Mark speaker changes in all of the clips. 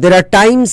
Speaker 1: There are times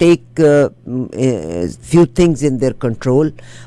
Speaker 1: take few things in their control,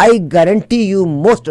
Speaker 1: I guarantee you most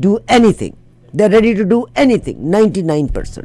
Speaker 1: do anything. They're ready to do anything. 99%.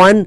Speaker 1: 1,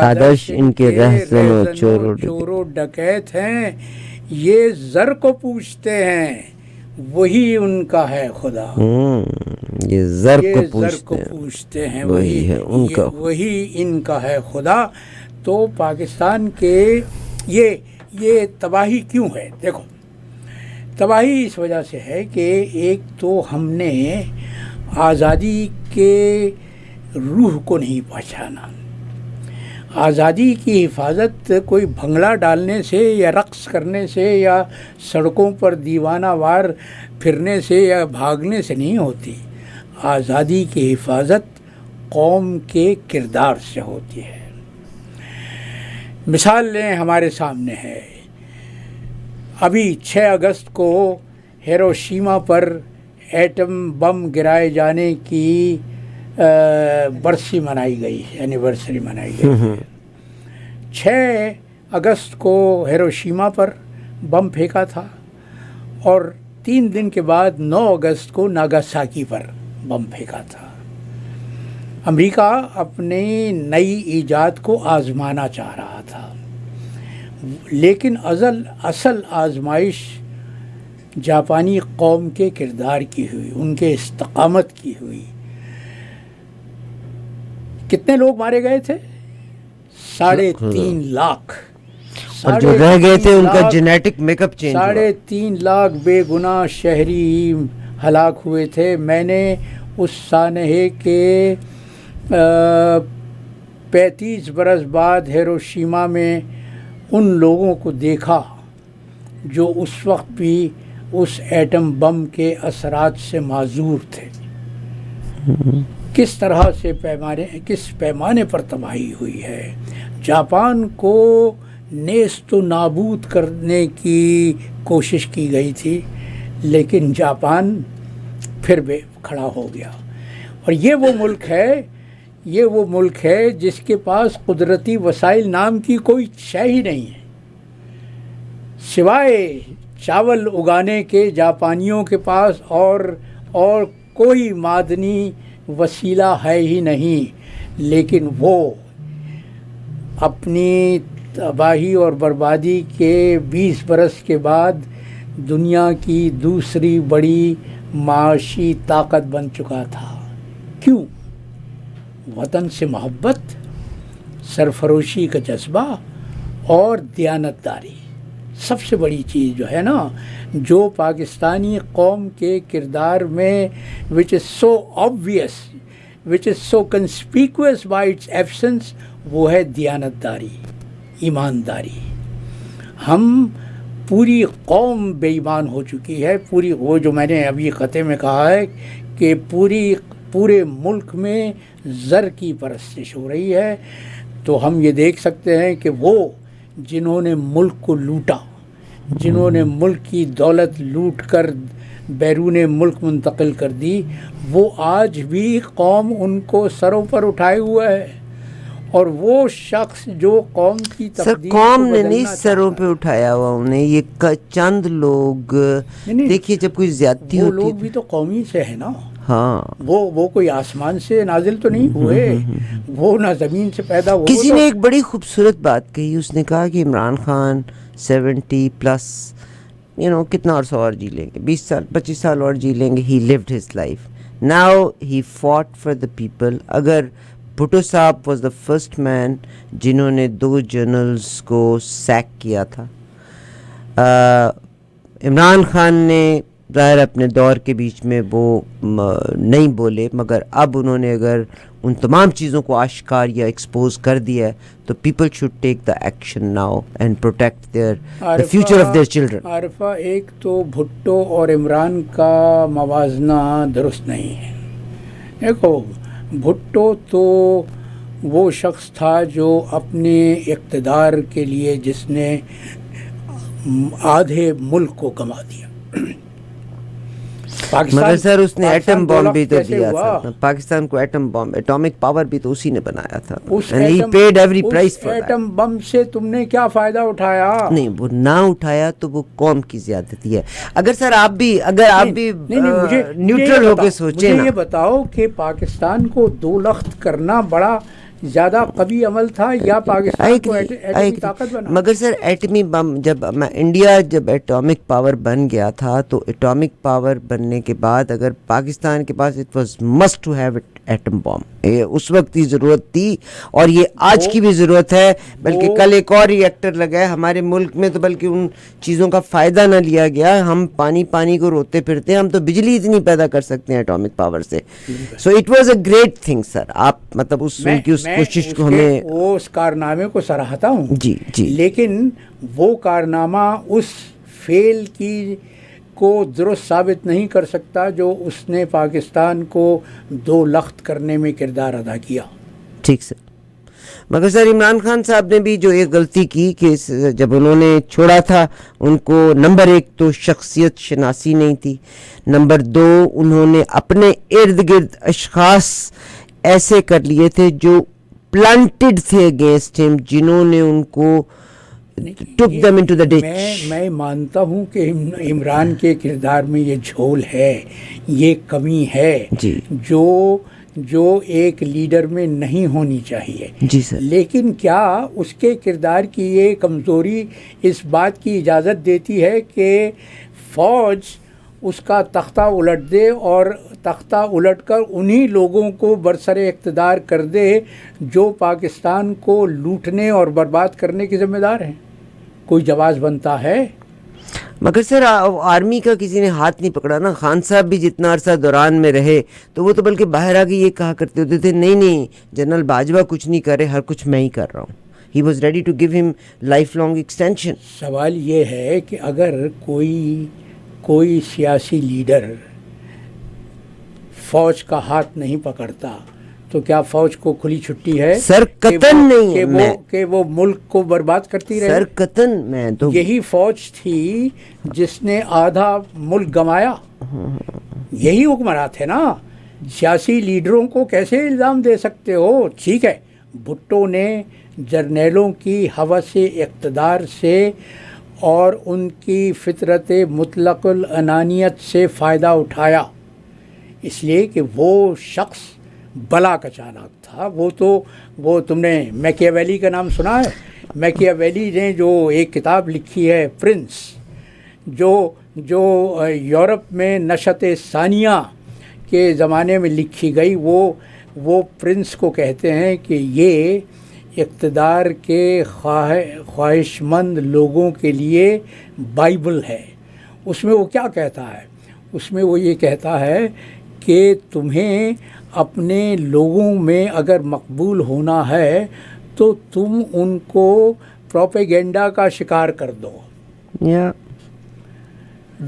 Speaker 1: Adarsh ان کے رہزن و
Speaker 2: چور و ڈکیت ہیں، یہ زر کو پوچھتے ہیں وہی ان کا ہے خدا.
Speaker 1: یہ زر کو
Speaker 2: پوچھتے ہیں وہی ہے ان کا، وہی ان کا ہے خدا. تو پاکستان کے یہ تباہی کیوں ہے؟ دیکھو، تباہی اس وجہ سے ہے کہ ایک تو ہم نے آزادی کے روح کو نہیں پہچانا. آزادی کی حفاظت کوئی بھنگڑا ڈالنے سے یا رقص کرنے سے یا سڑکوں پر دیوانہ وار پھرنے سے یا بھاگنے سے نہیں ہوتی. آزادی کی حفاظت قوم کے کردار سے ہوتی ہے. مثال لیں، ہمارے سامنے ہے ابھی 6 اگست کو ہیروشیما پر ایٹم بم گرائے جانے کی برسی منائی گئی، اینیورسری منائی گئی. 6 اگست کو ہیروشیما پر بم پھینکا تھا اور 3 دن کے بعد 9 اگست کو ناگاساکی پر بم پھینکا تھا. امریکہ اپنی نئی ایجاد کو آزمانا چاہ رہا تھا، لیکن اصل آزمائش جاپانی قوم کے کردار کی ہوئی، ان کے استقامت کی ہوئی. کتنے لوگ مارے گئے تھے؟ 3.5 لاکھ.
Speaker 1: اور جو رہ گئے تھے ان کا جینیٹک میک اپ چینج ہوا.
Speaker 2: 3.5 لاکھ بے گناہ شہری ہلاک ہوئے تھے. میں نے اس سانحے کے 35 برس بعد ہیروشیما میں ان لوگوں کو دیکھا جو اس وقت بھی اس ایٹم بم کے اثرات سے معذور تھے. کس طرح سے کس پیمانے پر تباہی ہوئی ہے. جاپان کو نیست و نابود کرنے کی کوشش کی گئی تھی، لیکن جاپان پھر بھی کھڑا ہو گیا. اور یہ وہ ملک ہے جس کے پاس قدرتی وسائل نام کی کوئی شے ہی نہیں ہے سوائے چاول اگانے کے. جاپانیوں کے پاس اور کوئی معدنی وسیلہ ہے ہی نہیں، لیکن وہ اپنی تباہی اور بربادی کے 20 برس کے بعد دنیا کی دوسری بڑی معاشی طاقت بن چکا تھا. کیوں؟ وطن سے محبت، سرفروشی کا جذبہ اور دیانتداری. سب سے بڑی چیز جو ہے نا، جو پاکستانی قوم کے کردار میں which is so obvious, which is so conspicuous by its absence، وہ ہے دیانتداری، ایمانداری. ہم پوری قوم بے ایمان ہو چکی ہے. وہ جو میں نے ابھی خطے میں کہا ہے کہ پورے ملک میں زر کی پرستش ہو رہی ہے. تو ہم یہ دیکھ سکتے ہیں کہ وہ جنہوں نے ملک کو لوٹا، جنہوں نے ملک کی دولت لوٹ کر بیرون ملک منتقل کر دی، وہ آج بھی قوم ان کو سروں پر اٹھائے ہوئے ہے. اور وہ شخص جو قوم کی تقدیر
Speaker 1: قوم نے نہیں سروں پہ اٹھایا ہوا انہیں، یہ چند لوگ. دیکھیے جب کوئی زیادتی ہوتی ہے،
Speaker 2: وہ لوگ بھی تو قومی سے ہے نا.
Speaker 1: ہاں،
Speaker 2: وہ کوئی آسمان سے نازل تو نہیں ہوئے، وہ نہ زمین سے پیدا ہوئے.
Speaker 1: کسی نے ایک بڑی خوبصورت بات کہی، اس نے کہا کہ عمران خان 70+ کتنا عرصہ اور جی لیں گے، 20 سال 25 سال اور جی لیں گے. ہی lived his life. Now he fought for the people. اگر بھٹو صاحب واز دا فرسٹ مین جنہوں نے 2 جنرلز کو سیک کیا تھا. عمران خان نے ظاہر اپنے دور کے بیچ میں وہ نہیں بولے، مگر اب انہوں نے اگر ان تمام چیزوں کو آشکار یا ایکسپوز کر دیا ہے تو people should take the action now and protect the future of their children.
Speaker 2: Arifa, ایک تو بھٹو اور عمران کا موازنہ درست نہیں ہے. دیکھو، بھٹو تو وہ شخص تھا جو اپنے اقتدار کے لیے جس نے آدھے ملک کو گنوا دیا.
Speaker 1: مگر سر اس نے ایٹم بم بھی تو دیا تھا پاکستان کو. ایٹم بم، ایٹامک پاور بھی تو اسی نے بنایا تھا.
Speaker 2: ایٹم بم سے تم نے کیا فائدہ اٹھایا؟
Speaker 1: نہیں، وہ نہ اٹھایا تو وہ قوم کی زیادتی ہے. اگر سر آپ بھی نیوٹرل ہو کے سوچیں،
Speaker 2: مجھے یہ بتاؤ کہ پاکستان کو 2 لخت کرنا بڑا زیادہ قوی عمل تھا یا پاکستان کو ایٹمی طاقت بنا؟
Speaker 1: مگر سر ایٹمی بم جب انڈیا جب ایٹامک پاور بن گیا تھا تو ایٹامک پاور بننے کے بعد اگر پاکستان کے پاس it was must to have atom bomb, اس وقت کی ضرورت تھی اور یہ آج کی بھی ضرورت ہے، بلکہ کل ایک اور ری ایکٹر لگا ہے ہمارے ملک میں، تو بلکہ ان چیزوں کا فائدہ نہ لیا گیا، ہم پانی کو روتے پھرتے ہیں، ہم تو بجلی اتنی پیدا کر سکتے ہیں ایٹامک پاور سے. So it was a great thing sir. آپ مطلب ان کی اس کوشش کو ہمیں
Speaker 2: اس کارنامے کو سراہتا ہوں
Speaker 1: جی جی،
Speaker 2: لیکن وہ کارنامہ اس فیل کی کو درست ثابت نہیں کر سکتا جو اس نے پاکستان کو دو لخت کرنے میں کردار ادا کیا.
Speaker 1: ٹھیک سر. مگر سر عمران خان صاحب نے بھی جو ایک غلطی کی کہ جب انہوں نے چھوڑا تھا ان کو نمبر ایک تو شخصیت شناسی نہیں تھی، نمبر دو انہوں نے اپنے ارد گرد اشخاص ایسے کر لیے تھے جو پلانٹڈ تھے اگینسٹ ہم، جنہوں نے ان کو took them into the ditch.
Speaker 2: میں مانتا ہوں کہ عمران کے کردار میں یہ جھول ہے، یہ کمی ہے
Speaker 1: جی
Speaker 2: جو ایک لیڈر میں نہیں ہونی چاہیے.
Speaker 1: جی سر.
Speaker 2: لیکن کیا اس کے کردار کی یہ کمزوری اس بات کی اجازت دیتی ہے کہ فوج اس کا تختہ الٹ دے اور تختہ الٹ کر انہی لوگوں کو برسر اقتدار کر دے جو پاکستان کو لوٹنے اور برباد کرنے کے ذمہ دار ہیں؟ کوئی جواز بنتا ہے؟
Speaker 1: مگر سر آرمی کا کسی نے ہاتھ نہیں پکڑا نا. خان صاحب بھی جتنا عرصہ دوران میں رہے تو وہ تو بلکہ باہر آ کے یہ کہا کرتے ہوتے تھے نہیں جنرل باجوہ کچھ نہیں کر رہے، ہر کچھ میں ہی کر رہا ہوں. He was ready to give him lifelong extension.
Speaker 2: سوال یہ ہے کہ اگر کوئی سیاسی لیڈر فوج کا ہاتھ نہیں پکڑتا تو کیا فوج کو کھلی چھٹی ہے
Speaker 1: سر؟ قطن نہیں
Speaker 2: کہ وہ ملک کو برباد کرتی رہے.
Speaker 1: سر قطن میں تو
Speaker 2: یہی فوج تھی جس نے آدھا ملک گنوایا، یہی حکمراں تھے نا. سیاسی لیڈروں کو کیسے الزام دے سکتے ہو؟ ٹھیک ہے بھٹو نے جرنیلوں کی ہوس اقتدار سے اور ان کی فطرت مطلق العنانیت سے فائدہ اٹھایا، اس لیے کہ وہ شخص بلا کا چالاک تھا. وہ تم نے میکیاویلی کا نام سنا ہے؟ میکیاویلی نے جو ایک کتاب لکھی ہے پرنس، جو یورپ میں نشأت ثانیہ کے زمانے میں لکھی گئی، وہ پرنس کو کہتے ہیں کہ یہ اقتدار کے خواہش مند لوگوں کے لیے بائبل ہے. اس میں وہ کیا کہتا ہے؟ اس میں وہ یہ کہتا ہے کہ تمہیں اپنے لوگوں میں اگر مقبول ہونا ہے تو تم ان کو پروپیگنڈا کا شکار کر دو.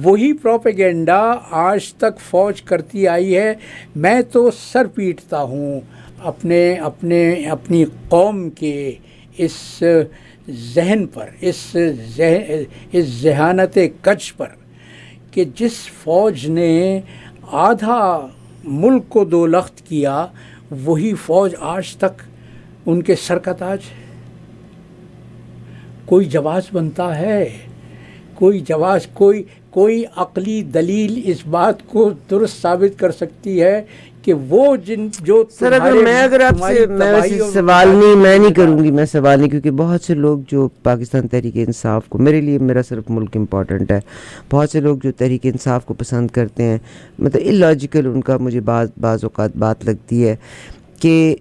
Speaker 2: وہی پروپیگنڈا آج تک فوج کرتی آئی ہے. میں تو سر پیٹتا ہوں اپنی قوم کے اس ذہن پر، اس ذہانت کچ پر کہ جس فوج نے آدھا ملک کو دو لخت کیا، وہی فوج آج تک ان کے سر کا تاج ہے. کوئی جواز بنتا ہے؟ کوئی جواز، کوئی عقلی دلیل اس بات کو درست ثابت کر سکتی ہے کہ وہ جو
Speaker 1: سر اگر آپ سے میں سوال نہیں کروں گی، میں سوال نہیں، کیونکہ بہت سے لوگ جو پاکستان تحریک انصاف کو، میرے لیے میرا صرف ملک امپورٹنٹ ہے، بہت سے لوگ جو تحریک انصاف کو پسند کرتے ہیں، مطلب اللاجیکل ان کا مجھے بعض اوقات بات لگتی ہے کہ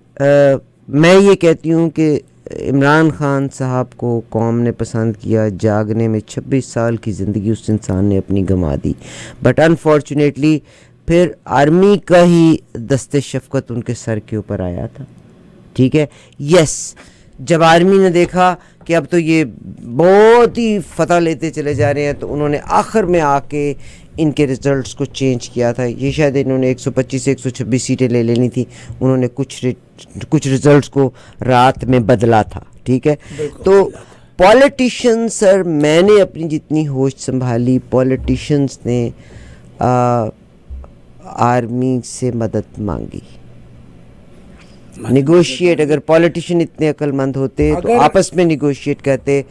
Speaker 1: میں یہ کہتی ہوں کہ عمران خان صاحب کو قوم نے پسند کیا، جاگنے میں 26 سال کی زندگی اس انسان نے اپنی گنوا دی، بٹ انفارچونیٹلی پھر آرمی کا ہی دست شفقت ان کے سر کے اوپر آیا تھا. ٹھیک ہے، یس، جب آرمی نے دیکھا کہ اب تو یہ بہت ہی فتح لیتے چلے جا رہے ہیں تو انہوں نے آخر میں آ کے ان کے ریزلٹس کو چینج کیا تھا. یہ شاید انہوں نے 125 سے 126 سیٹیں لے لینی تھی، انہوں نے کچھ ریزلٹس کو رات میں بدلا تھا. ٹھیک ہے، تو پولیٹیشین سر، میں نے اپنی جتنی ہوش سنبھالی، پولیٹیشنز نے آرمی سے مدد مانگی، نیگوشیٹ. اگر پولیٹیشین اتنے عقل مند ہوتے تو آپس میں نیگوشیٹ کرتے.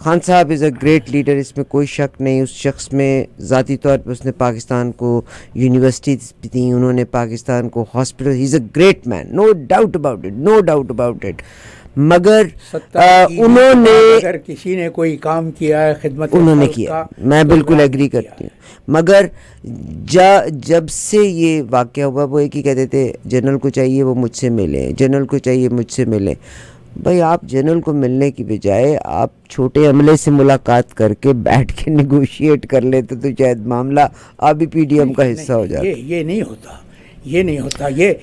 Speaker 1: خان صاحب از اے گریٹ لیڈر، اس میں کوئی شک نہیں. اس شخص میں ذاتی طور پہ اس نے پاکستان کو یونیورسٹیز بھی دیں، انہوں نے پاکستان کو hospital, he is a great man, no doubt about it, no doubt about it. مگر انہوں نے
Speaker 2: اگر کسی نے کوئی کام کیا ہے خدمت
Speaker 1: انہوں نے کیا، میں بالکل ایگری کرتی ہوں. مگر جب سے یہ واقعہ ہوا وہ ایک ہی کہتے تھے جنرل کو چاہیے وہ مجھ سے ملیں، جنرل کو چاہیے مجھ سے ملیں. بھائی آپ جنرل کو ملنے کی بجائے آپ چھوٹے عملے سے ملاقات کر کے بیٹھ کے نیگوشیٹ کر لیتے تو شاید معاملہ آپ بھی پی ڈی ایم کا حصہ ہو جاتا.
Speaker 2: یہ نہیں ہوتا، یہ نہیں ہوتا. یہ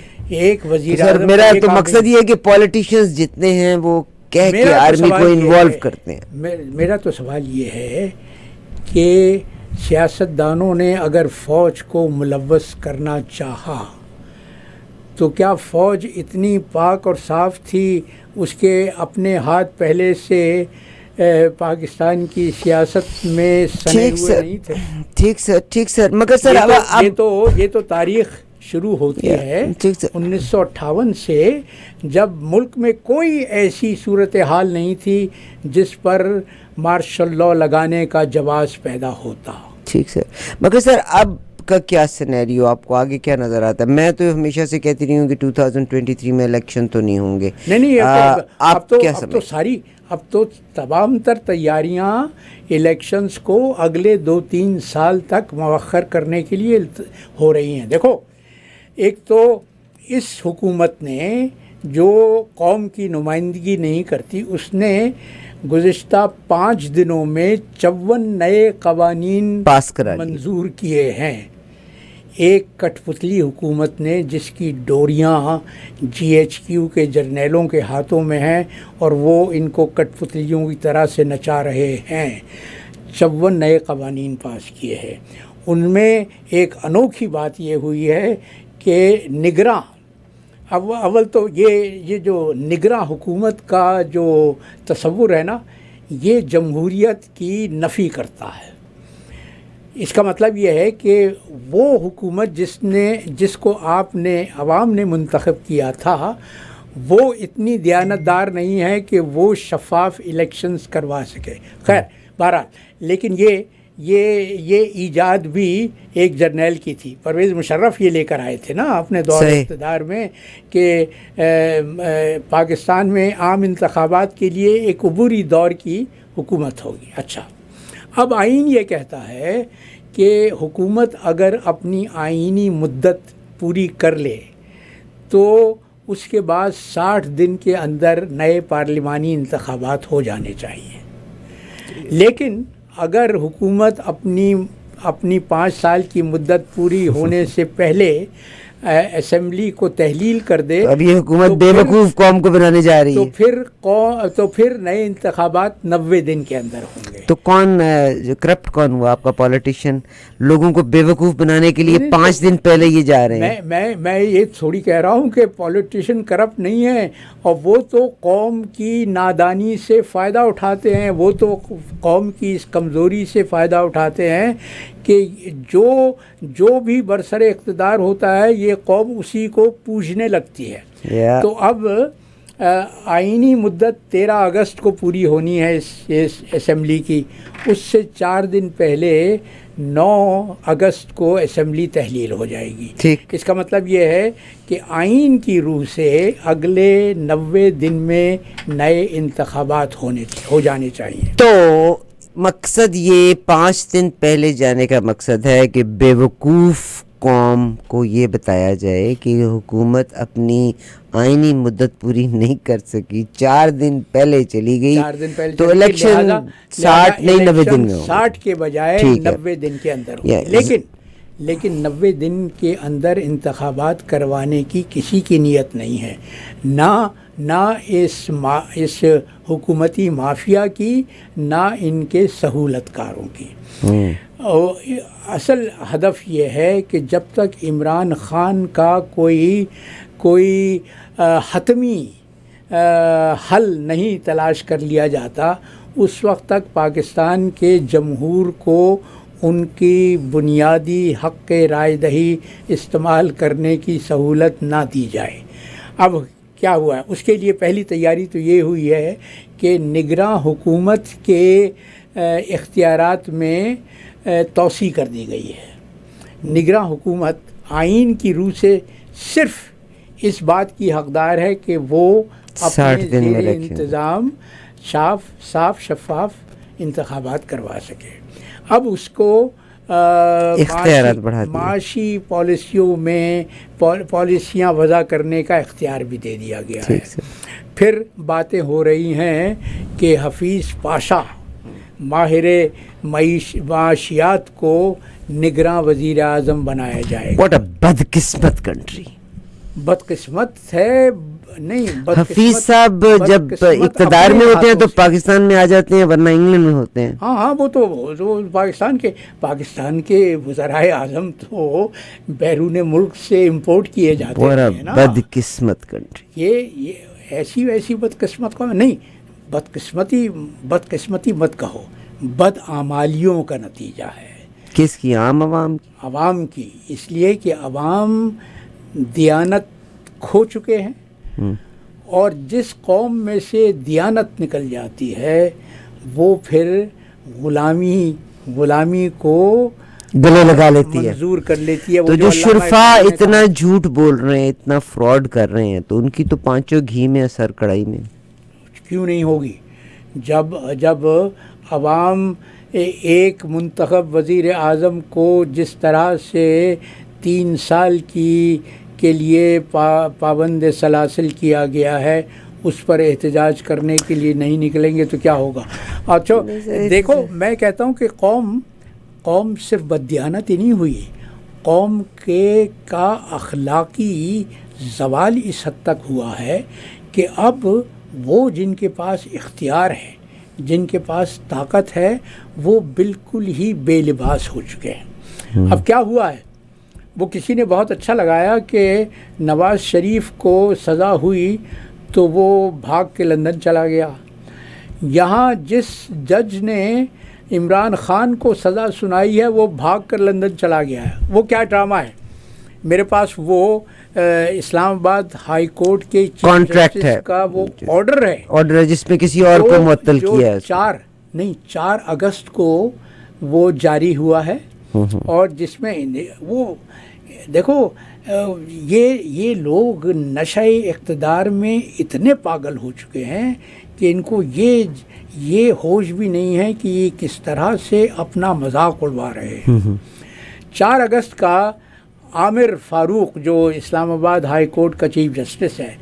Speaker 2: ایک وزیر
Speaker 1: سر میرا تو مقصد یہ ہے کہ پولیٹیشینز جتنے ہیں وہ کہہ کے آرمی کو انوالو کرتے ہیں.
Speaker 2: میرا تو سوال یہ ہے کہ سیاستدانوں نے اگر فوج کو ملوث کرنا چاہا تو کیا فوج اتنی پاک اور صاف تھی، اس کے اپنے ہاتھ پہلے سے پاکستان کی سیاست میں سنے ہوئے نہیں تھے؟
Speaker 1: ٹھیک سر مگر سر
Speaker 2: یہ تو تاریخ شروع ہوتی ہے 1958 سے، جب ملک میں کوئی ایسی صورتحال نہیں تھی جس پر مارشل لاء لگانے کا جواز پیدا ہوتا.
Speaker 1: ٹھیک سر مگر سر اب کا کیا سینیریو آپ کو آگے کیا نظر آتا ہے؟ میں تو ہمیشہ سے کہتی رہی ہوں کہ 2023 میں الیکشن تو نہیں ہوں گے.
Speaker 2: نہیں اب تو تمام تر تیاریاں الیکشنز کو اگلے 2-3 سال تک مؤخر کرنے کے لیے ہو رہی ہیں. دیکھو، ایک تو اس حکومت نے جو قوم کی نمائندگی نہیں کرتی، اس نے گزشتہ 5 دنوں میں 54 نئے قوانین
Speaker 1: پاس کرا
Speaker 2: منظور کیے ہیں. ایک کٹ پتلی حکومت نے جس کی ڈوریاں GHQ کے جرنیلوں کے ہاتھوں میں ہیں اور وہ ان کو کٹ پتلیوں کی طرح سے نچا رہے ہیں، 54 نئے قوانین پاس کیے ہیں. ان میں ایک انوکھی بات یہ ہوئی ہے کہ نگراں، اول تو یہ جو نگراں حکومت کا جو تصور ہے نا، یہ جمہوریت کی نفی کرتا ہے. اس کا مطلب یہ ہے کہ وہ حکومت جس کو عوام نے منتخب کیا تھا، وہ اتنی دیانتدار نہیں ہے کہ وہ شفاف الیکشنز کروا سکے. خیر بہرحال، لیکن یہ ایجاد بھی ایک جرنیل کی تھی. پرویز مشرف یہ لے کر آئے تھے نا اپنے دور اقتدار میں کہ پاکستان میں عام انتخابات کے لیے ایک عبوری دور کی حکومت ہوگی. اچھا، اب آئین یہ کہتا ہے کہ حکومت اگر اپنی آئینی مدت پوری کر لے تو اس کے بعد 60 دن کے اندر نئے پارلیمانی انتخابات ہو جانے چاہیے. لیکن اگر حکومت اپنی 5 سال کی مدت پوری ہونے سے پہلے اسمبلی کو تحلیل کر دے،
Speaker 1: اب یہ حکومت بے وقوف قوم کو بنانے جا رہی ہے،
Speaker 2: تو پھر نئے انتخابات 90 دن کے اندر ہوں گے.
Speaker 1: تو کون کرپٹ کون ہوا آپ کا پولیٹیشین؟ لوگوں کو بے وقوف بنانے کے لیے 5 دن پہلے یہ جا رہے ہیں.
Speaker 2: میں یہ تھوڑی کہہ رہا ہوں کہ پولیٹیشین کرپٹ نہیں ہے، اور وہ تو قوم کی نادانی سے فائدہ اٹھاتے ہیں، وہ تو قوم کی اس کمزوری سے فائدہ اٹھاتے ہیں کہ جو بھی برسر اقتدار ہوتا ہے یہ قوم اسی کو پوجنے لگتی ہے. تو اب آئینی مدت 13 اگست کو پوری ہونی ہے اس اسمبلی کی، اس سے 4 دن پہلے 9 اگست کو اسمبلی تحلیل ہو جائے گی. اس کا مطلب یہ ہے کہ آئین کی روح سے اگلے 90 دن میں نئے انتخابات ہو جانے چاہیے.
Speaker 1: تو مقصد یہ 5 دن پہلے جانے کا مقصد ہے کہ بے وقوف قوم کو یہ بتایا جائے کہ حکومت اپنی آئینی مدت پوری نہیں کر سکی، 4 دن پہلے چلی گئی، تو الیکشن 60 نہیں 90 دن میں
Speaker 2: 60 کے بجائے 90 دن کے اندر ہوگی. لیکن 90 دن کے اندر انتخابات کروانے کی کسی کی نیت نہیں ہے، نہ اس حکومتی مافیا کی، نہ ان کے سہولت کاروں کی. اصل ہدف یہ ہے کہ جب تک عمران خان کا کوئی حتمی حل نہیں تلاش کر لیا جاتا، اس وقت تک پاکستان کے جمہور کو ان کی بنیادی حق رائے دہی استعمال کرنے کی سہولت نہ دی جائے. اب کیا ہوا ہے؟ اس کے لیے پہلی تیاری تو یہ ہوئی ہے کہ نگراں حکومت کے اختیارات میں توسیع کر دی گئی ہے۔ نگراں حکومت آئین کی روح سے صرف اس بات کی حقدار ہے کہ وہ اپنے زیر انتظام صاف شفاف انتخابات کروا سکے۔ اب اس کو معاشی پالیسیوں میں پالیسیاں وضع کرنے کا اختیار بھی دے دیا گیا ہے۔ پھر باتیں ہو رہی ہیں کہ حفیظ پاشا ماہر معاشیات کو نگراں وزیر اعظم بنایا جائے گا۔
Speaker 1: What a بدقسمت country!
Speaker 2: بدقسمت ہے نہیں،
Speaker 1: حفیظ صاحب جب اقتدار میں ہوتے ہیں تو پاکستان میں آ جاتے ہیں، ورنہ انگلینڈ میں ہوتے ہیں۔
Speaker 2: ہاں وہ تو پاکستان کے وزرائے اعظم تو بیرون ملک سے امپورٹ کیے جاتے ہیں نا۔
Speaker 1: بدقسمت کنٹری!
Speaker 2: یہ ایسی ویسی بدقسمت کو نہیں، بدقسمتی مت کہو، بدعمالیوں کا نتیجہ ہے۔
Speaker 1: کس کی؟ عوام کی۔ اس لیے کہ عوام دیانت کھو چکے ہیں، اور جس قوم میں سے دیانت نکل جاتی ہے وہ پھر غلامی کو گلے لگا لیتی ہے،
Speaker 2: منظور کر لیتی ہے۔
Speaker 1: تو جو شرفا اتنا جھوٹ بول رہے ہیں، اتنا فراڈ کر رہے ہیں، تو ان کی تو پانچوں گھی میں سر کڑائی میں
Speaker 2: کیوں نہیں ہوگی؟ جب عوام ایک منتخب وزیر اعظم کو جس طرح سے 3 سال کے لیے پابند سلاسل کیا گیا ہے، اس پر احتجاج کرنے کے لیے نہیں نکلیں گے تو کیا ہوگا؟ اچھا دیکھو، میں کہتا ہوں کہ قوم صرف بددیانت ہی نہیں ہوئی، قوم کا اخلاقی زوال اس حد تک ہوا ہے کہ اب وہ جن کے پاس اختیار ہے، جن کے پاس طاقت ہے، وہ بالکل ہی بے لباس ہو چکے ہیں۔ اب کیا ہوا ہے؟ وہ کسی نے بہت اچھا لگایا کہ نواز شریف کو سزا ہوئی تو وہ بھاگ کے لندن چلا گیا۔ یہاں جس جج نے عمران خان کو سزا سنائی ہے وہ بھاگ کر لندن چلا گیا ہے۔ وہ کیا ڈرامہ ہے؟ میرے پاس وہ اسلام آباد ہائی کورٹ کے چیف جسٹس کا وہ آرڈر ہے
Speaker 1: جس میں کسی اور کو معطل کیا ہے،
Speaker 2: 4 اگست کو وہ جاری ہوا ہے، اور جس میں وہ دیکھو یہ لوگ نشہ اقتدار میں اتنے پاگل ہو چکے ہیں کہ ان کو یہ ہوش بھی نہیں ہے کہ یہ کس طرح سے اپنا مذاق اڑوا رہے ہیں۔ 4 اگست کا عامر فاروق جو اسلام آباد ہائی کورٹ کا چیف جسٹس ہے،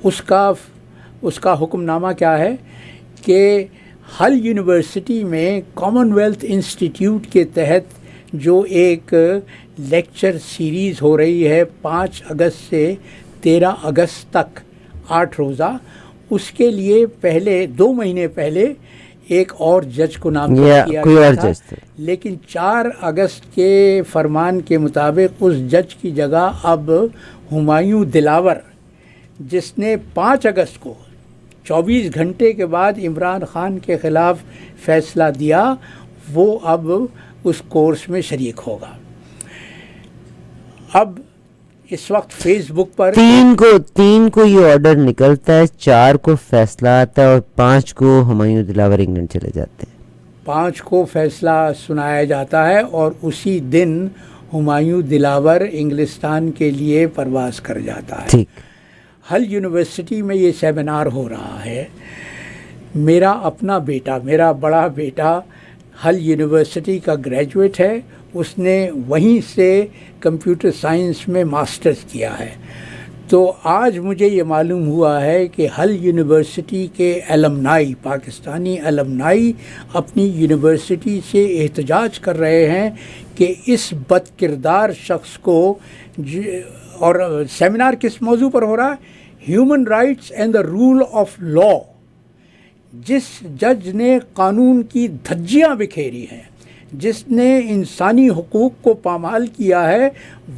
Speaker 2: اس کا حکم نامہ کیا ہے کہ ہل یونیورسٹی میں کامن ویلتھ انسٹیٹیوٹ کے تحت جو ایک لیکچر سیریز ہو رہی ہے 5 اگست سے 13 اگست تک 8 روزہ، اس کے لیے پہلے 2 مہینے پہلے ایک اور جج کو نامزد کیا گیا تھا، لیکن 4 اگست کے فرمان کے مطابق اس جج کی جگہ اب ہمایوں دلاور، جس نے 5 اگست کو 24 گھنٹے کے بعد عمران خان کے خلاف فیصلہ دیا، وہ اب اس کورس میں شریک ہوگا۔ اب اس وقت فیس بک پر
Speaker 1: 3 کو یہ آرڈر نکلتا ہے، 4 کو فیصلہ آتا ہے، اور 5 کو ہمایوں دلاور انگلینڈ چلے جاتے ہیں۔
Speaker 2: 5 کو فیصلہ سنایا جاتا ہے، اور اسی دن ہمایوں دلاور انگلستان کے لیے پرواز کر جاتا ہے۔ ہل یونیورسٹی میں یہ سیمینار ہو رہا ہے۔ میرا اپنا بیٹا، میرا بڑا بیٹا ہل یونیورسٹی کا گریجویٹ ہے، اس نے وہیں سے کمپیوٹر سائنس میں ماسٹرز کیا ہے۔ تو آج مجھے یہ معلوم ہوا ہے کہ ہل یونیورسٹی کے المنائی، پاکستانی المنائی اپنی یونیورسٹی سے احتجاج کر رہے ہیں کہ اس بد کردار شخص کو، اور سیمینار کس موضوع پر ہو رہا ہے؟ Human rights and the role of law. جس جج نے قانون کی دھجیاں بکھیری ہیں، جس نے انسانی حقوق کو پامال کیا ہے،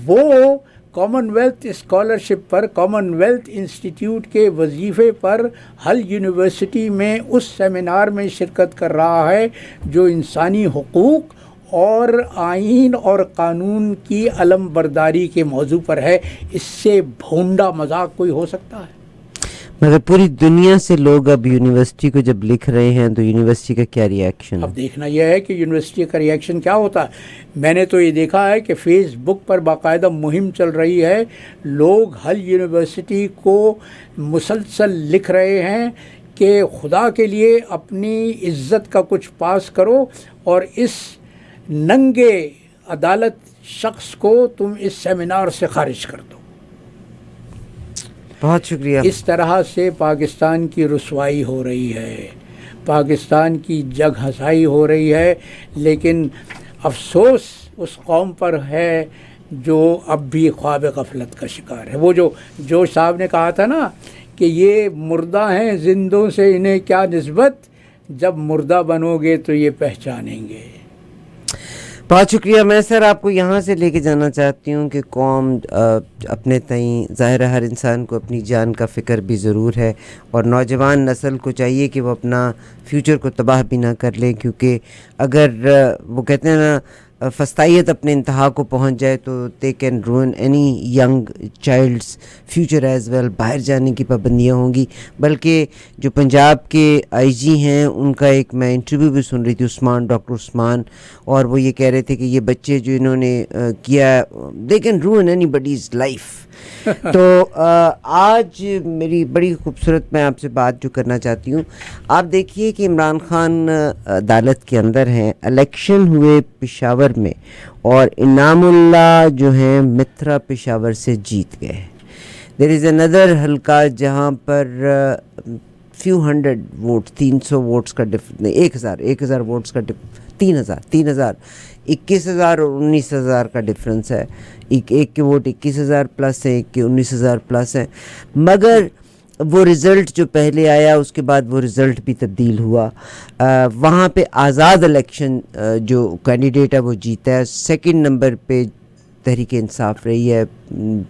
Speaker 2: وہ کامن ویلتھ اسکالرشپ پر، کامن ویلتھ انسٹیٹیوٹ کے وظیفے پر ہل یونیورسٹی میں اس سیمینار میں شرکت کر رہا ہے جو انسانی حقوق اور آئین اور قانون کی علم برداری کے موضوع پر ہے۔ اس سے بھونڈا مذاق کوئی ہو سکتا ہے؟
Speaker 1: مگر پوری دنیا سے لوگ اب یونیورسٹی کو جب لکھ رہے ہیں تو یونیورسٹی کا کیا ری ایکشن؟
Speaker 2: اب دیکھنا یہ ہے کہ یونیورسٹی کا ری ایکشن کیا ہوتا ہے. میں نے تو یہ دیکھا ہے کہ فیس بک پر باقاعدہ مہم چل رہی ہے. لوگ ہر یونیورسٹی کو مسلسل لکھ رہے ہیں کہ خدا کے لیے اپنی عزت کا کچھ پاس کرو اور اس ننگے عدالت شخص کو تم اس سیمینار سے خارج کر دو.
Speaker 1: بہت شکریہ.
Speaker 2: اس طرح سے پاکستان کی رسوائی ہو رہی ہے, پاکستان کی جگ ہنسائی ہو رہی ہے. لیکن افسوس اس قوم پر ہے جو اب بھی خواب غفلت کا شکار ہے. وہ جو صاحب نے کہا تھا نا کہ یہ مردہ ہیں زندوں سے انہیں کیا نسبت, جب مردہ بنو گے تو یہ پہچانیں گے.
Speaker 1: بہت شکریہ. میں سر آپ کو یہاں سے لے کے جانا چاہتی ہوں کہ قوم اپنے تئیں ظاہر ہر انسان کو اپنی جان کا فکر بھی ضرور ہے, اور نوجوان نسل کو چاہیے کہ وہ اپنا فیوچر کو تباہ بھی نہ کر لیں, کیونکہ اگر وہ کہتے ہیں نا فستائیت اپنے انتہا کو پہنچ جائے تو they can ruin any young child's future as well. باہر جانے کی پابندیاں ہوں گی. بلکہ جو پنجاب کے آئی جی ہیں ان کا ایک میں انٹرویو بھی سن رہی تھی, ڈاکٹر عثمان, اور وہ یہ کہہ رہے تھے کہ یہ بچے جو انہوں نے کیا دے can ruin any bodies life. تو آج میری بڑی خوبصورت میں آپ سے بات جو کرنا چاہتی ہوں, آپ دیکھیے کہ عمران خان عدالت کے اندر ہیں, الیکشن ہوئے پشاور میں اور انعام اللہ جو ہیں متھرا پشاور سے جیت گئے. دیر از اندر حلقہ جہاں پر فیو ہنڈریڈ ووٹ 300 ووٹس کا 1000 ووٹس کا 3000 21,000 اور 19,000 کا ڈفرنس ہے. ایک کے ووٹ 21,000 پلس ہے, ایک کے 19,000 پلس ہیں. مگر وہ رزلٹ جو پہلے آیا اس کے بعد وہ رزلٹ بھی تبدیل ہوا. وہاں پہ آزاد الیکشن جو کینڈیڈیٹ ہے وہ جیتا ہے. سیکنڈ نمبر پہ تحریک انصاف رہی ہے,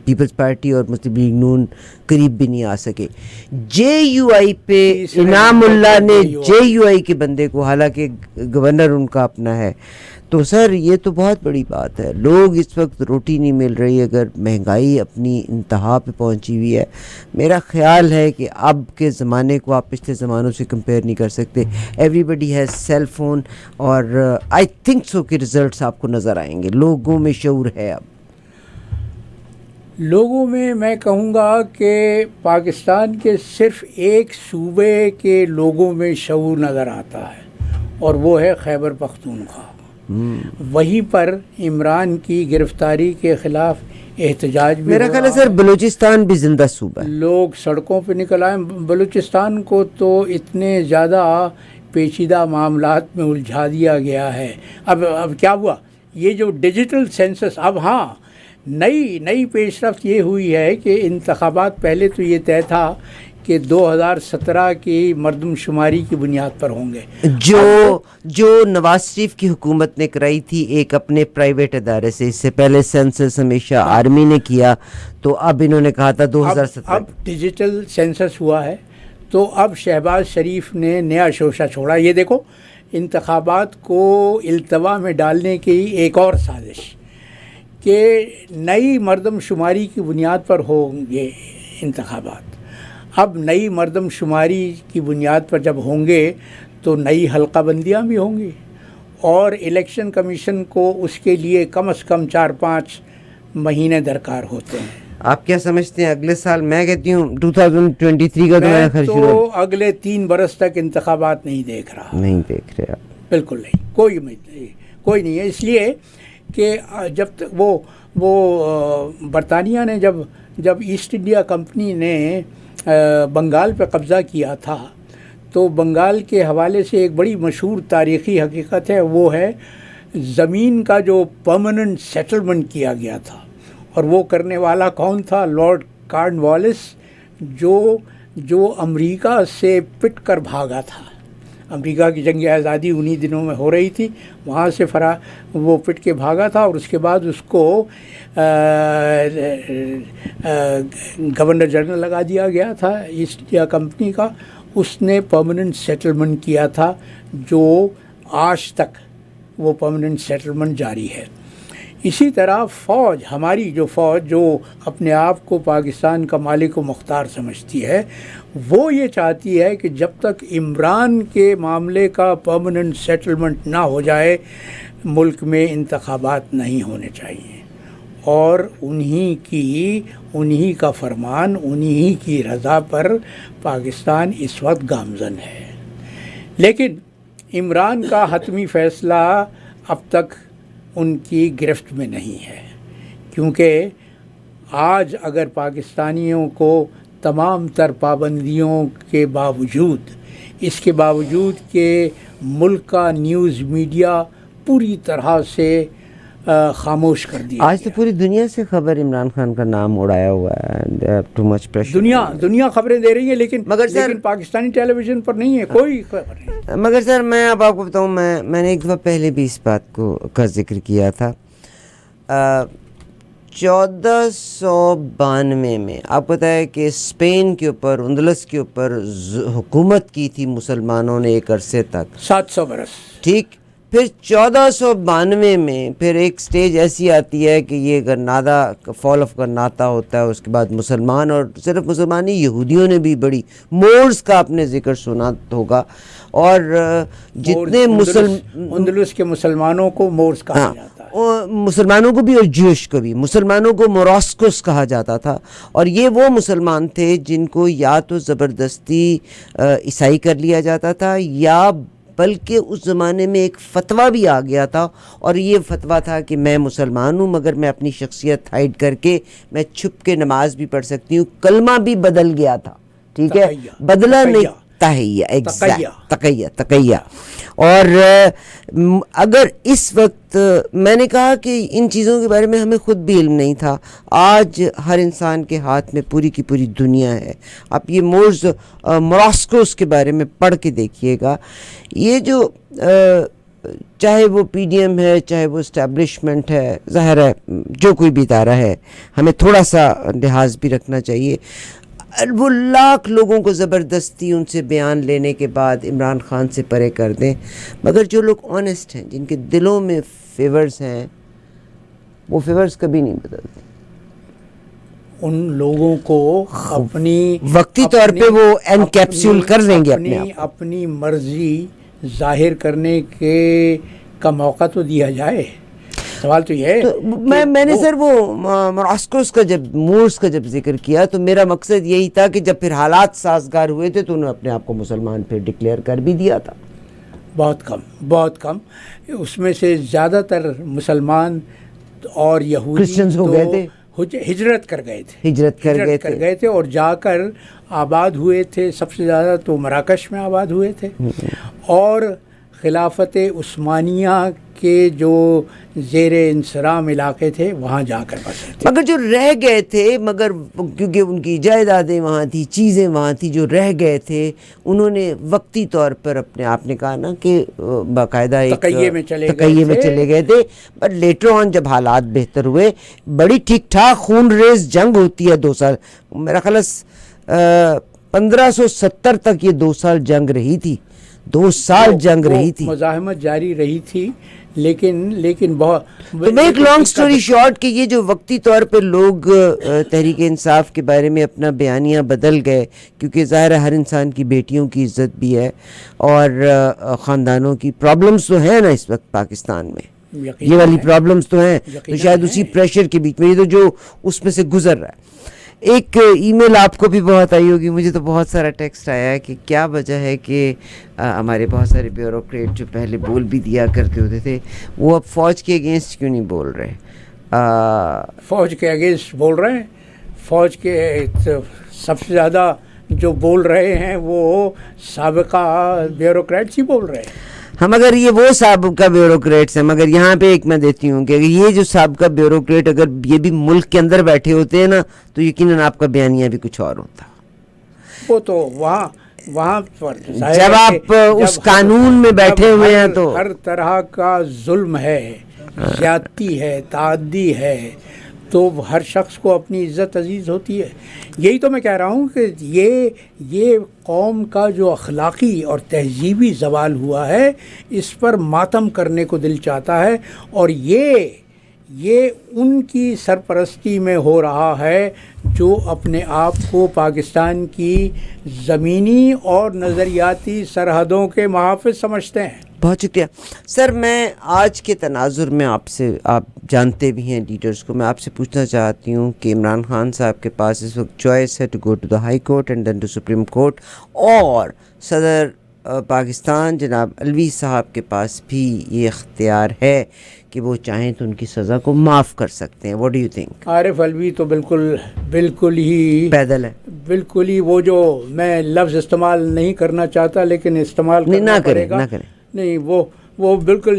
Speaker 1: پیپلز پارٹی اور مسلم لیگ نون قریب بھی نہیں آ سکے. جے یو آئی پہ انعام اللہ نے جے یو آئی کے بندے کو, حالانکہ گورنر ان کا اپنا ہے, تو سر یہ تو بہت بڑی بات ہے. لوگ اس وقت روٹی نہیں مل رہی, اگر مہنگائی اپنی انتہا پہ پہنچی ہوئی ہے. میرا خیال ہے کہ اب کے زمانے کو آپ پچھلے زمانوں سے کمپیئر نہیں کر سکتے. Everybody has cell phone, اور آئی تھنک سو کہ ریزلٹس آپ کو نظر آئیں گے. لوگوں میں شعور ہے. اب
Speaker 2: لوگوں میں کہوں گا کہ پاکستان کے صرف ایک صوبے کے لوگوں میں شعور نظر آتا ہے, اور وہ ہے خیبر پختونخوا. وہیں پر عمران کی گرفتاری کے خلاف احتجاج بھی
Speaker 1: میرا خیال ہے سر بلوچستان بھی زندہ صوبہ ہے.
Speaker 2: لوگ سڑکوں پہ نکل آئے. بلوچستان کو تو اتنے زیادہ پیچیدہ معاملات میں الجھا دیا گیا ہے. اب کیا ہوا, یہ جو ڈیجیٹل سینسس, اب ہاں نئی پیش رفت یہ ہوئی ہے کہ انتخابات پہلے تو یہ طے تھا کہ 2017 کی مردم شماری کی بنیاد پر ہوں گے,
Speaker 1: جو نواز شریف کی حکومت نے کرائی تھی ایک اپنے پرائیویٹ ادارے سے. اس سے پہلے سینسس ہمیشہ آرمی نے کیا, تو اب انہوں نے کہا تھا 2017.
Speaker 2: اب ڈیجیٹل سینسس ہوا ہے, تو اب شہباز شریف نے نیا شوشہ چھوڑا. یہ دیکھو, انتخابات کو التوا میں ڈالنے کی ایک اور سازش کہ نئی مردم شماری کی بنیاد پر ہوں گے انتخابات. اب نئی مردم شماری کی بنیاد پر جب ہوں گے تو نئی حلقہ بندیاں بھی ہوں گی, اور الیکشن کمیشن کو اس کے لیے کم از کم 4-5 مہینے درکار ہوتے ہیں.
Speaker 1: آپ کیا سمجھتے ہیں اگلے سال؟ میں کہتی ہوں 2023 کا
Speaker 2: میں تو اگلے 3 برس تک انتخابات نہیں دیکھ رہا. بالکل نہیں, کوئی نہیں ہے. اس لیے کہ جب وہ برطانیہ نے جب ایسٹ انڈیا کمپنی نے بنگال پہ قبضہ کیا تھا, تو بنگال کے حوالے سے ایک بڑی مشہور تاریخی حقیقت ہے, وہ ہے زمین کا جو پرماننٹ سیٹلمنٹ کیا گیا تھا. اور وہ کرنے والا کون تھا؟ لارڈ کارن والیس, جو امریکہ سے پٹ کر بھاگا تھا. امریکہ کی جنگ آزادی انہی دنوں میں ہو رہی تھی, وہاں سے وہ پٹ کے بھاگا تھا, اور اس کے بعد اس کو گورنر جنرل لگا دیا گیا تھا ایسٹ انڈیا کمپنی کا. اس نے پرماننٹ سیٹلمنٹ کیا تھا, جو آج تک وہ پرماننٹ سیٹلمنٹ جاری ہے. اسی طرح فوج، ہماری جو فوج جو اپنے آپ کو پاکستان کا مالک و مختار سمجھتی ہے، وہ یہ چاہتی ہے کہ جب تک عمران کے معاملے کا پرماننٹ سیٹلمنٹ نہ ہو جائے ملک میں انتخابات نہیں ہونے چاہیے، اور انہی کا فرمان، انہی کی رضا پر پاکستان اس وقت گامزن ہے۔ لیکن عمران کا حتمی فیصلہ اب تک ان کی گرفت میں نہیں ہے، کیونکہ آج اگر پاکستانیوں کو تمام تر پابندیوں کے باوجود، اس کے باوجود کہ ملک کا نیوز میڈیا پوری طرح سے خاموش کر دیا،
Speaker 1: آج تو پوری دنیا سے خبر عمران خان کا نام اڑایا ہوا ہے، ٹو مچ پریشر،
Speaker 2: دنیا خبریں دے رہی ہے، لیکن
Speaker 1: مگر
Speaker 2: پاکستانی ٹیلی ویژن پر نہیں ہے کوئی خبر نہیں۔
Speaker 1: مگر سر میں اب آپ کو بتاؤں، میں نے ایک دفعہ پہلے بھی اس بات کا ذکر کیا تھا، 1492 میں آپ کو پتہ ہے کہ اسپین کے اوپر، اندلس کے اوپر حکومت کی تھی مسلمانوں نے ایک عرصے تک،
Speaker 2: 700 برس،
Speaker 1: ٹھیک۔ پھر 1492 میں پھر ایک سٹیج ایسی آتی ہے کہ یہ گرنادا، فال آف گرناطہ ہوتا ہے، اس کے بعد مسلمان، اور صرف مسلمان نہیں، یہودیوں نے بھی بڑی، مورز کا آپ نے ذکر سنا ہوگا، اور جتنے
Speaker 2: اندلس کے مسلمانوں کو مورز کہا جاتا ہے،
Speaker 1: مسلمانوں کو بھی اور جوش کو بھی، مسلمانوں کو موروسکوس کہا جاتا تھا، اور یہ وہ مسلمان تھے جن کو یا تو زبردستی عیسائی کر لیا جاتا تھا، یا بلکہ اس زمانے میں ایک فتویٰ بھی آ گیا تھا، اور یہ فتویٰ تھا کہ میں مسلمان ہوں مگر میں اپنی شخصیت ہائڈ کر کے میں چھپ کے نماز بھی پڑھ سکتی ہوں، کلمہ بھی بدل گیا تھا، ٹھیک ہے، بدلا نہیں، تقیہ۔ اور اگر اس وقت میں نے کہا کہ ان چیزوں کے بارے میں ہمیں خود بھی علم نہیں تھا، آج ہر انسان کے ہاتھ میں پوری کی پوری دنیا ہے۔ آپ یہ موروسکوس کے بارے میں پڑھ کے دیکھیے گا، یہ جو چاہے وہ پی ڈی ایم ہے، چاہے وہ اسٹیبلشمنٹ ہے، ظاہر ہے جو کوئی بھی ادارہ ہے ہمیں تھوڑا سا لحاظ بھی رکھنا چاہیے، وہ لاکھ لوگوں کو زبردستی ان سے بیان لینے کے بعد عمران خان سے پرے کر دیں، مگر جو لوگ آنیسٹ ہیں، جن کے دلوں میں فیورز ہیں، وہ فیورز کبھی نہیں بدلتے،
Speaker 2: ان لوگوں کو اپنی
Speaker 1: وقتی طور پہ وہ انکیپسول کر لیں گے
Speaker 2: اپنی مرضی ظاہر کرنے کا موقع تو دیا جائے۔ سوال تو یہ ہے،
Speaker 1: میں نے سر وہ موروسکوس کا مورس کا جب ذکر کیا تو میرا مقصد یہی تھا کہ جب پھر حالات سازگار ہوئے تھے تو انہوں نے اپنے آپ کو مسلمان پھر ڈکلیئر کر بھی دیا تھا،
Speaker 2: بہت کم، اس میں سے زیادہ تر مسلمان اور یہودی
Speaker 1: کرسچنز ہو گئے تھے،
Speaker 2: ہجرت کر گئے تھے اور جا کر آباد ہوئے تھے، سب سے زیادہ تو مراکش میں آباد ہوئے تھے، اور خلافت عثمانیہ کے جو زیر انصرام علاقے تھے وہاں جا کر بسے تھے،
Speaker 1: مگر جو رہ گئے تھے، مگر کیونکہ ان کی جائیدادیں وہاں تھی، چیزیں وہاں تھی، جو رہ گئے تھے انہوں نے وقتی طور پر اپنے آپ نے کہا نا کہ باقاعدہ ایک
Speaker 2: تقیے میں
Speaker 1: چلے گئے تھے، بٹ لیٹر آن جب حالات بہتر ہوئے، بڑی ٹھیک ٹھاک خون ریز جنگ ہوتی ہے 2 سال، میرا خیال 1570 تک یہ 2 سال جنگ رہی تھی، 2 سال جنگ رہی تھی،
Speaker 2: مزاحمت جاری رہی تھی، لیکن بہت
Speaker 1: تو میں ایک لانگ سٹوری شارٹ کہ یہ جو وقتی طور پہ لوگ تحریک انصاف کے بارے میں اپنا بیانیہ بدل گئے، کیونکہ ظاہر ہے ہر انسان کی بیٹیوں کی عزت بھی ہے اور خاندانوں کی پرابلمز تو ہیں نا اس وقت پاکستان میں، یہ والی پرابلمز تو ہیں، تو شاید اسی پریشر کے بیچ میں یہ تو جو اس میں سے گزر رہا ہے۔ ایک ای میل آپ کو بھی بہت آئی ہوگی، مجھے تو بہت سارا ٹیکسٹ آیا ہے کہ کیا وجہ ہے کہ ہمارے بہت سارے بیوروکریٹ جو پہلے بول بھی دیا کرتے ہوتے تھے وہ اب فوج کے اگینسٹ کیوں نہیں بول رہے؟
Speaker 2: فوج کے اگینسٹ بول رہے ہیں، فوج کے سب سے زیادہ جو بول رہے ہیں وہ سابقہ بیوروکریٹس ہی بول رہے ہیں۔
Speaker 1: ہم اگر یہ وہ سابقہ بیوروکریٹس ہیں، مگر یہاں پہ ایک میں دیتی ہوں کہ اگر یہ جو سابقہ بیوروکریٹ اگر یہ بھی ملک کے اندر بیٹھے ہوتے ہیں نا تو یقیناً آپ کا بیانیہ بھی کچھ اور ہوتا،
Speaker 2: وہ تو وہاں پر
Speaker 1: جب آپ اس قانون میں بیٹھے ہوئے ہیں تو
Speaker 2: ہر طرح کا ظلم ہے، زیادتی ہے، تعدی ہے، تو ہر شخص کو اپنی عزت عزیز ہوتی ہے۔ یہی تو میں کہہ رہا ہوں کہ یہ قوم کا جو اخلاقی اور تہذیبی زوال ہوا ہے اس پر ماتم کرنے کو دل چاہتا ہے، اور یہ ان کی سرپرستی میں ہو رہا ہے جو اپنے آپ کو پاکستان کی زمینی اور نظریاتی سرحدوں کے محافظ سمجھتے ہیں.
Speaker 1: بہت شکریہ سر. میں آج کے تناظر میں آپ سے، آپ جانتے بھی ہیں لیڈرز کو، میں آپ سے پوچھنا چاہتی ہوں کہ عمران خان صاحب کے پاس اس وقت چوائس ہے to go to the high court and then to supreme court, اور صدر پاکستان جناب علوی صاحب کے پاس بھی یہ اختیار ہے کہ وہ چاہیں تو ان کی سزا کو معاف کر سکتے ہیں. What do you think?
Speaker 2: Arif Alvi تو بالکل ہی
Speaker 1: پیدل ہے،
Speaker 2: بالکل ہی وہ جو میں لفظ استعمال نہیں کرنا چاہتا لیکن استعمال کرنا پڑے گا.
Speaker 1: نہ کریں.
Speaker 2: نہیں، وہ بالکل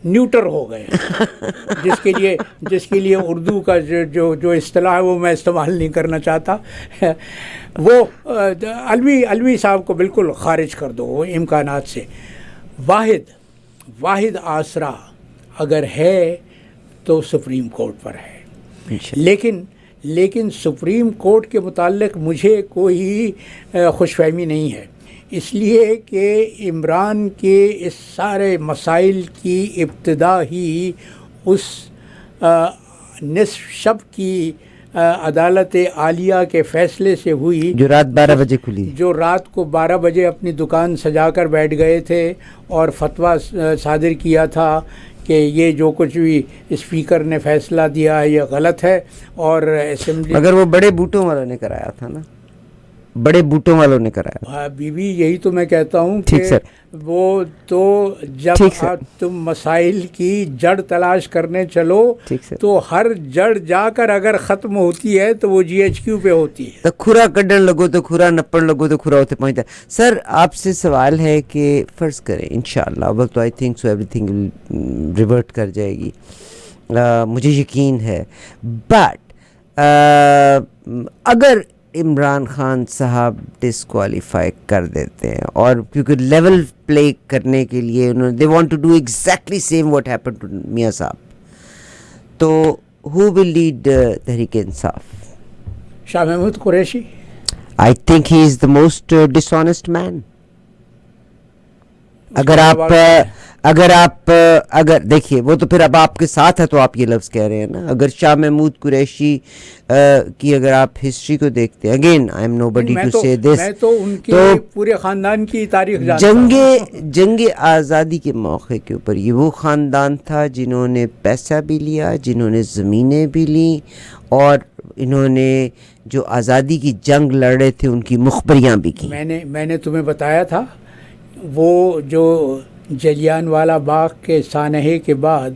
Speaker 2: نیوٹر ہو گئے جس کے لیے اردو کا جو اصطلاح ہے وہ میں استعمال نہیں کرنا چاہتا. وہ علوی صاحب کو بالکل خارج کر دو وہ امکانات سے. واحد آسرا اگر ہے تو سپریم کورٹ پر ہے. لیکن سپریم کورٹ کے متعلق مجھے کوئی خوش فہمی نہیں ہے، اس لیے کہ عمران کے اس سارے مسائل کی ابتدا ہی اس نصف شب کی عدالت عالیہ کے فیصلے سے ہوئی
Speaker 1: جو رات 12 بجے کھلی،
Speaker 2: جو رات کو 12 بجے اپنی دکان سجا کر بیٹھ گئے تھے اور فتویٰ صادر کیا تھا کہ یہ جو کچھ بھی اسپیکر نے فیصلہ دیا ہے یہ غلط ہے. اور اسمبلی
Speaker 1: مگر وہ بڑے بوٹوں والوں نے کرایا تھا نا، بڑے بوٹوں والوں نے کرایا.
Speaker 2: بیوی یہی تو میں کہتا ہوں کہ وہ تو جب تم مسائل کی جڑ تلاش کرنے چلو تو ہر جڑ جا کر اگر ختم ہوتی ہے تو وہ GHQ پہ ہوتی ہے.
Speaker 1: تو کھرا کڈن لگو تو کھرا نپڑ لگو تو کھرا ہوتے پہنچتا ہے. سر آپ سے سوال ہے کہ فرض کریں انشاءاللہ ول تو I think so everything revert کر جائے گی، مجھے یقین ہے. بٹ اگر عمران خان صاحب ڈسکوالیفائی کر دیتے ہیں، اور کیونکہ لیول پلے کرنے کے لیے انہوں نے they want to do exactly same what happen to Mian صاحب، تو who will lead Tehreek Insaf?
Speaker 2: Shah Mahmood Qureshi.
Speaker 1: I think he is the most dishonest man. اگر دیکھیے وہ تو پھر اب آپ کے ساتھ ہے تو آپ یہ لفظ کہہ رہے ہیں نا. اگر شاہ محمود قریشی کی اگر آپ ہسٹری کو دیکھتے ہیں، again I am nobody to say this,
Speaker 2: میں تو ان کے پورے خاندان کی تاریخ جانتا ہوں.
Speaker 1: جنگ آزادی کے موقع کے اوپر یہ وہ خاندان تھا جنہوں نے پیسہ بھی لیا، جنہوں نے زمینیں بھی لیں، اور انہوں نے جو آزادی کی جنگ لڑ رہے تھے ان کی مخبریاں بھی کی.
Speaker 2: میں نے تمہیں بتایا تھا وہ جو جلیان والا باغ کے سانحے کے بعد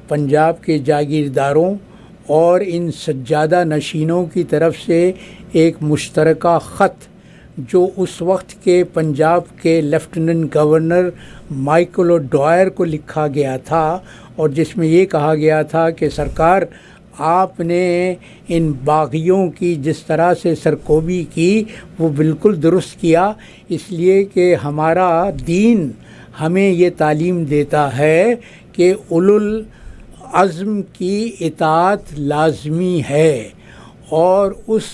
Speaker 2: پنجاب کے جاگیرداروں اور ان سجادہ نشینوں کی طرف سے ایک مشترکہ خط جو اس وقت کے پنجاب کے لیفٹیننٹ گورنر مائیکل اوڈوائر کو لکھا گیا تھا، اور جس میں یہ کہا گیا تھا کہ سرکار آپ نے ان باغیوں کی جس طرح سے سرکوبی کی وہ بالکل درست کیا، اس لیے کہ ہمارا دین ہمیں یہ تعلیم دیتا ہے کہ اولو العزم کی اطاعت لازمی ہے. اور اس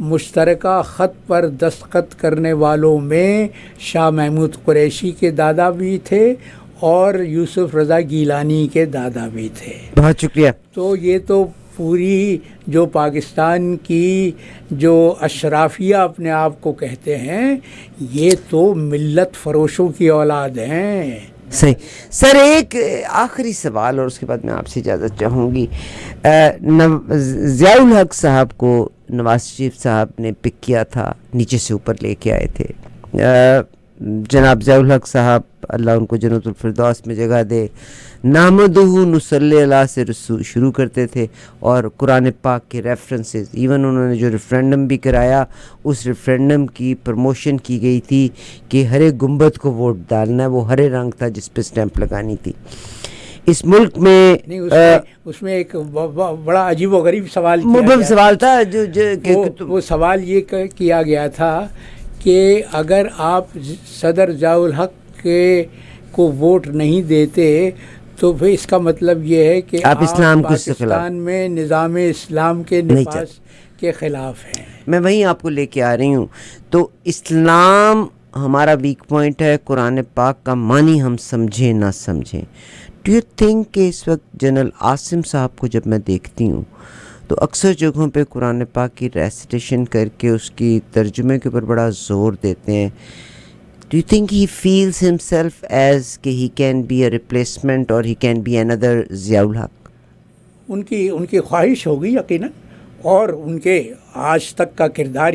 Speaker 2: مشترکہ خط پر دستخط کرنے والوں میں شاہ محمود قریشی کے دادا بھی تھے اور یوسف رضا گیلانی کے دادا بھی تھے.
Speaker 1: بہت شکریہ.
Speaker 2: تو یہ تو پوری جو پاکستان کی جو اشرافیہ اپنے آپ کو کہتے ہیں یہ تو ملت فروشوں کی اولاد ہیں.
Speaker 1: صحیح. سر ایک آخری سوال اور اس کے بعد میں آپ سے اجازت چاہوں گی. ضیاء الحق صاحب کو نواز شریف صاحب نے پک کیا تھا، نیچے سے اوپر لے کے آئے تھے. جناب ضیاء الحق صاحب اللہ ان کو جنت الفردوس میں جگہ دے، نحمدہ نصلی علیہ سے شروع کرتے تھے، اور قرآن پاک کے ریفرنسز، ایون انہوں نے جو ریفرینڈم بھی کرایا اس ریفرینڈم کی پروموشن کی گئی تھی کہ ہرے گنبد کو ووٹ ڈالنا ہے، وہ ہرے رنگ تھا جس پہ سٹیمپ لگانی تھی. اس ملک میں
Speaker 2: اس میں ایک بڑا عجیب و غریب سوال
Speaker 1: تھا
Speaker 2: وہ سوال یہ کیا گیا تھا کہ اگر آپ صدر ضیاء الحق کو ووٹ نہیں دیتے تو پھر اس کا مطلب یہ ہے کہ آپ
Speaker 1: اسلام
Speaker 2: پاکستان میں نظام اسلام کے نفاذ کے خلاف ہیں.
Speaker 1: میں وہیں آپ کو لے کے آ رہی ہوں. تو اسلام ہمارا ویک پوائنٹ ہے قرآن پاک کا معنی ہم سمجھیں نہ سمجھیں. ڈو یو تھنک کہ اس وقت جنرل عاصم صاحب کو جب میں دیکھتی ہوں تو اکثر جگہوں پہ قرآن پاک کی ریسیٹیشن کر کے اس کی ترجمے کے اوپر بڑا زور دیتے ہیں. Do you think he feels himself as کہ he can be a replacement اور ہی کین بی اندر ضیاء الحق؟
Speaker 2: ان کی خواہش ہوگی یقیناً، اور ان کے آج تک کا کردار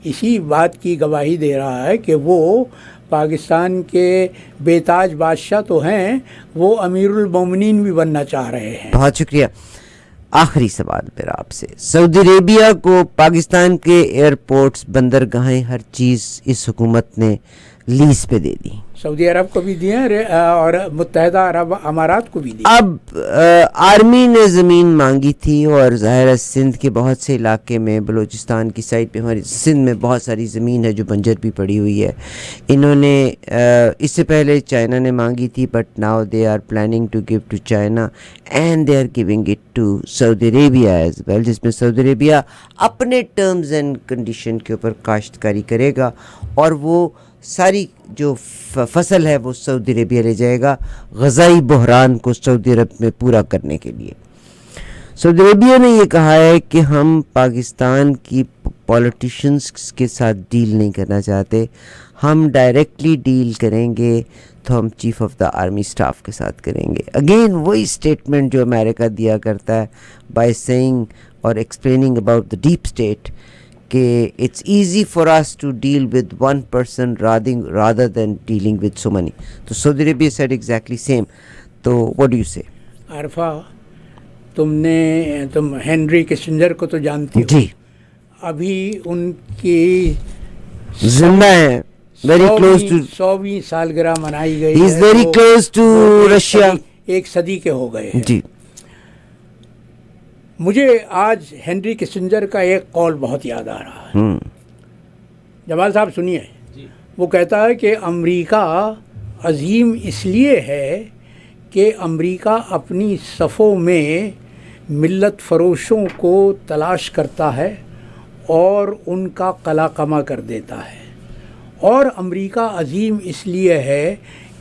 Speaker 2: اسی بات کی گواہی دے رہا ہے کہ وہ پاکستان کے بے تاج بادشاہ تو ہیں، وہ امیر المومنین بھی بننا چاہ رہے ہیں.
Speaker 1: بہت شکریہ. آخری سوال میرا آپ سے، سعودی عربیہ کو پاکستان کے ایئرپورٹس، بندرگاہیں، ہر چیز اس حکومت نے لیز پہ دے دی.
Speaker 2: سعودی عرب کو بھی دیے اور متحدہ عرب امارات کو بھی دی.
Speaker 1: اب آرمی نے زمین مانگی تھی اور ظاہر ہے سندھ کے بہت سے علاقے میں، بلوچستان کی سائڈ پہ، ہماری سندھ میں بہت ساری زمین ہے جو بنجر بھی پڑی ہوئی ہے. انہوں نے اس سے پہلے چائنا نے مانگی تھی، but now they are planning to give to China and they are giving it to Saudi Arabia as well, جس میں سعودی عربیہ اپنے ٹرمز اینڈ کنڈیشن کے اوپر کاشتکاری کرے گا اور وہ ساری جو فصل ہے وہ سعودی عربیہ لے جائے گا غذائی بحران کو سعودی عرب میں پورا کرنے کے لیے. سعودی عربیہ نے یہ کہا ہے کہ ہم پاکستان کی پولیٹیشنز کے ساتھ ڈیل نہیں کرنا چاہتے، ہم ڈائریکٹلی ڈیل کریں گے تو ہم chief of the army staff کے ساتھ کریں گے. اگین وہی اسٹیٹمنٹ جو امریکہ دیا کرتا ہے بائی سیئنگ اور explaining about the deep state کہ it's easy for us to deal with one person rather than dealing with so many. تو Saudi Arabia said exactly same. تو what do you say?
Speaker 2: Arifa, تم Henry Kissinger کو تو جانتی ہو.
Speaker 1: جی.
Speaker 2: ابھی ان کی
Speaker 1: زندہ ہیں، ویری کلوز ٹو
Speaker 2: 100ویں سالگرہ منائی گئی.
Speaker 1: He is very close to Russia.
Speaker 2: ایک صدی کے ہو گئے ہیں.
Speaker 1: جی.
Speaker 2: مجھے آج ہینری کسنجر کا ایک قول بہت یاد آ رہا ہے. جمال صاحب سنیے. وہ کہتا ہے کہ امریکہ عظیم اس لیے ہے کہ امریکہ اپنی صفوں میں ملت فروشوں کو تلاش کرتا ہے اور ان کا قلع قمع کر دیتا ہے. اور امریکہ عظیم اس لیے ہے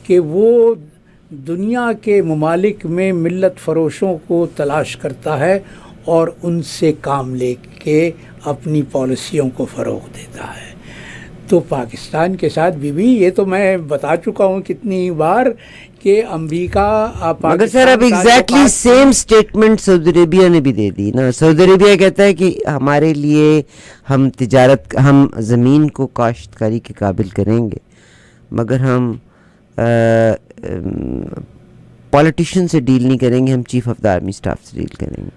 Speaker 2: کہ وہ دنیا کے ممالک میں ملت فروشوں کو تلاش کرتا ہے اور ان سے کام لے کے اپنی پالیسیوں کو فروغ دیتا ہے. تو پاکستان کے ساتھ بھی یہ تو میں بتا چکا ہوں کتنی بار کہ امریکہ
Speaker 1: مگر سر اب ایگزیکٹلی سیم اسٹیٹمنٹ سعودی عربیہ نے بھی دے دی نا. سعودی عربیہ کہتا ہے کہ ہمارے لیے ہم تجارت، ہم زمین کو کاشتکاری کے قابل کریں گے مگر ہم پولیٹیشین سے ڈیل نہیں کریں گے، ہم chief of the army staff سے ڈیل کریں گے.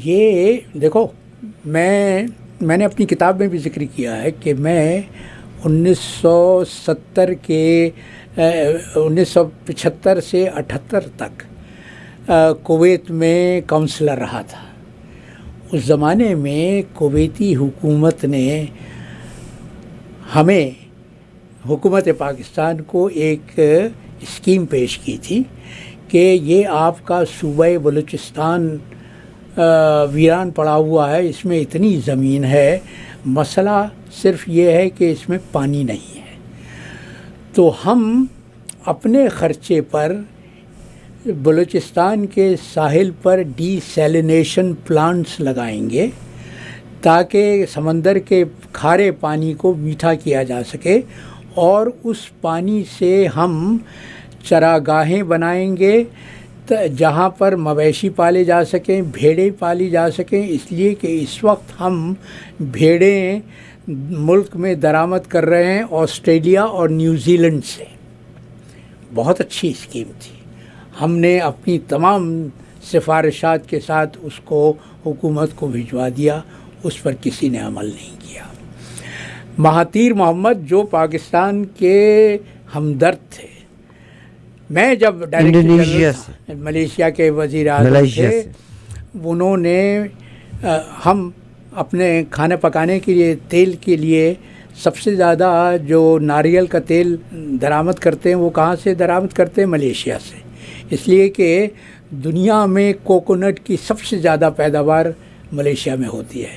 Speaker 2: یہ دیکھو، میں نے اپنی کتاب میں بھی ذکر کیا ہے کہ میں 1970 کے 1975 سے 78 تک کویت میں کونسلر رہا تھا. اس زمانے میں کویتی حکومت نے ہمیں، حکومت پاکستان کو ایک اسکیم پیش کی تھی کہ یہ آپ کا صوبہ بلوچستان ویران پڑا ہوا ہے، اس میں اتنی زمین ہے، مسئلہ صرف یہ ہے کہ اس میں پانی نہیں ہے، تو ہم اپنے خرچے پر بلوچستان کے ساحل پر ڈی سیلینیشن پلانٹس لگائیں گے تاکہ سمندر کے کھارے پانی کو میٹھا کیا جا سکے، اور اس پانی سے ہم چراگاہیں بنائیں گے جہاں پر مویشی پالے جا سکیں، بھیڑیں پالی جا سکیں، اس لیے کہ اس وقت ہم بھیڑیں ملک میں درآمد کر رہے ہیں آسٹریلیا اور نیوزی لینڈ سے. بہت اچھی اسکیم تھی. ہم نے اپنی تمام سفارشات کے ساتھ اس کو حکومت کو بھجوا دیا، اس پر کسی نے عمل نہیں کیا. مہاتیر محمد جو پاکستان کے ہمدرد تھے، میں جب ڈائریکٹر ملیشیا کے وزیر اعظم تھے، انہوں نے ہم اپنے کھانا پکانے کے لیے تیل کے لیے سب سے زیادہ جو ناریل کا تیل درآمد کرتے ہیں وہ کہاں سے درآمد کرتے ہیں؟ ملیشیا سے. اس لیے کہ دنیا میں کوکونٹ کی سب سے زیادہ پیداوار ملیشیا میں ہوتی ہے.